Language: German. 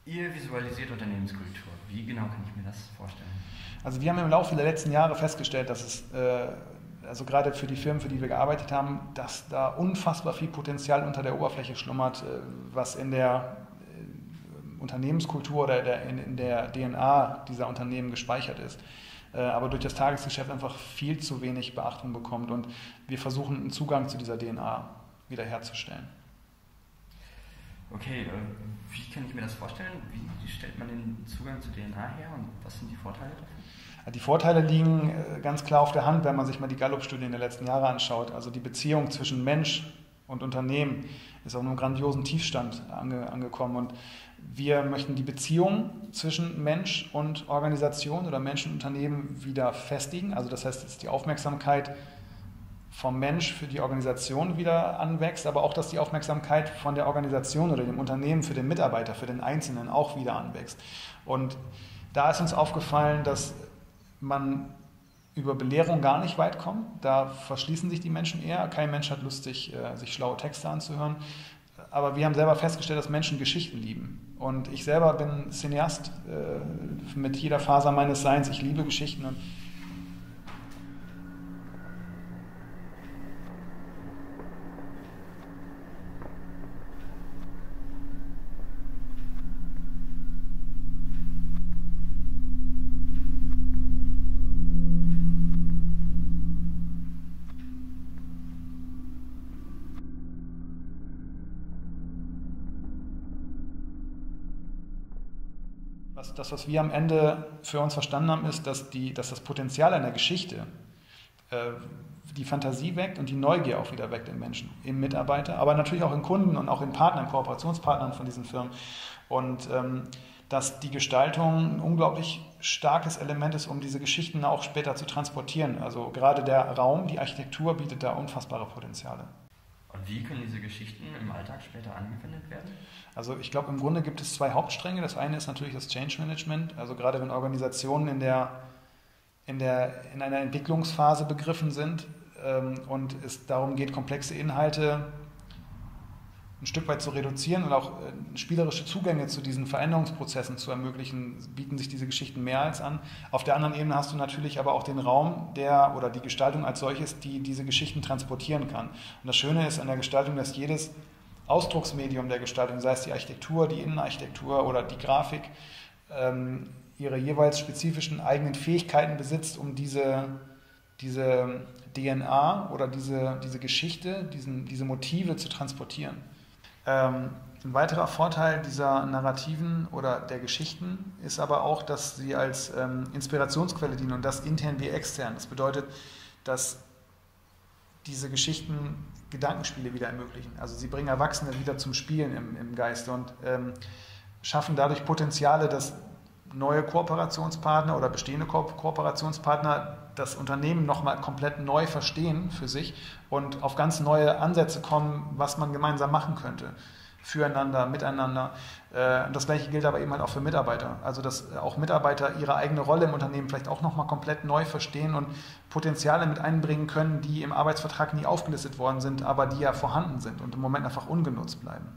Ihr visualisiert Unternehmenskultur. Wie genau kann ich mir das vorstellen? Also wir haben im Laufe der letzten Jahre festgestellt, dass es, also gerade für die Firmen, für die wir gearbeitet haben, dass da unfassbar viel Potenzial unter der Oberfläche schlummert, was in der Unternehmenskultur oder in der DNA dieser Unternehmen gespeichert ist. Aber durch das Tagesgeschäft einfach viel zu wenig Beachtung bekommt und wir versuchen einen Zugang zu dieser DNA wiederherzustellen. Okay, wie kann ich mir das vorstellen? Wie stellt man den Zugang zur DNA her und was sind die Vorteile davon? Die Vorteile liegen ganz klar auf der Hand, wenn man sich mal die Gallup-Studien der letzten Jahre anschaut. Also die Beziehung zwischen Mensch und Unternehmen ist auf einem grandiosen Tiefstand angekommen und wir möchten die Beziehung zwischen Mensch und Organisation oder Mensch und Unternehmen wieder festigen. Also das heißt, dass die Aufmerksamkeit vom Mensch für die Organisation wieder anwächst, aber auch, dass die Aufmerksamkeit von der Organisation oder dem Unternehmen für den Mitarbeiter, für den Einzelnen auch wieder anwächst. Und da ist uns aufgefallen, dass man über Belehrung gar nicht weit kommt. Da verschließen sich die Menschen eher. Kein Mensch hat Lust, sich schlaue Texte anzuhören. Aber wir haben selber festgestellt, dass Menschen Geschichten lieben. Und ich selber bin Cineast mit jeder Faser meines Seins. Ich liebe Geschichten und was wir am Ende für uns verstanden haben, ist, dass das Potenzial einer Geschichte die Fantasie weckt und die Neugier auch wieder weckt im Menschen, im Mitarbeiter, aber natürlich auch in Kunden und auch in Partnern, Kooperationspartnern von diesen Firmen. Und dass die Gestaltung ein unglaublich starkes Element ist, um diese Geschichten auch später zu transportieren. Also gerade der Raum, die Architektur bietet da unfassbare Potenziale. Und wie können diese Geschichten im Alltag später angewendet werden? Also ich glaube, im Grunde gibt es zwei Hauptstränge. Das eine ist natürlich das Change Management. Also gerade wenn Organisationen in einer Entwicklungsphase begriffen sind und es darum geht, komplexe Inhalte ein Stück weit zu reduzieren und auch spielerische Zugänge zu diesen Veränderungsprozessen zu ermöglichen, bieten sich diese Geschichten mehr als an. Auf der anderen Ebene hast du natürlich aber auch den Raum, oder die Gestaltung als solches, die diese Geschichten transportieren kann. Und das Schöne ist an der Gestaltung, dass jedes Ausdrucksmedium der Gestaltung, sei es die Architektur, die Innenarchitektur oder die Grafik, ihre jeweils spezifischen eigenen Fähigkeiten besitzt, um diese DNA oder diese Geschichte, diese Motive zu transportieren. Ein weiterer Vorteil dieser Narrativen oder der Geschichten ist aber auch, dass sie als Inspirationsquelle dienen und das intern wie extern. Das bedeutet, dass diese Geschichten Gedankenspiele wieder ermöglichen. Also sie bringen Erwachsene wieder zum Spielen im Geiste und schaffen dadurch Potenziale, dass neue Kooperationspartner oder bestehende Kooperationspartner das Unternehmen nochmal komplett neu verstehen für sich und auf ganz neue Ansätze kommen, was man gemeinsam machen könnte. Füreinander, miteinander. Das Gleiche gilt aber eben halt auch für Mitarbeiter. Also dass auch Mitarbeiter ihre eigene Rolle im Unternehmen vielleicht auch nochmal komplett neu verstehen und Potenziale mit einbringen können, die im Arbeitsvertrag nie aufgelistet worden sind, aber die ja vorhanden sind und im Moment einfach ungenutzt bleiben.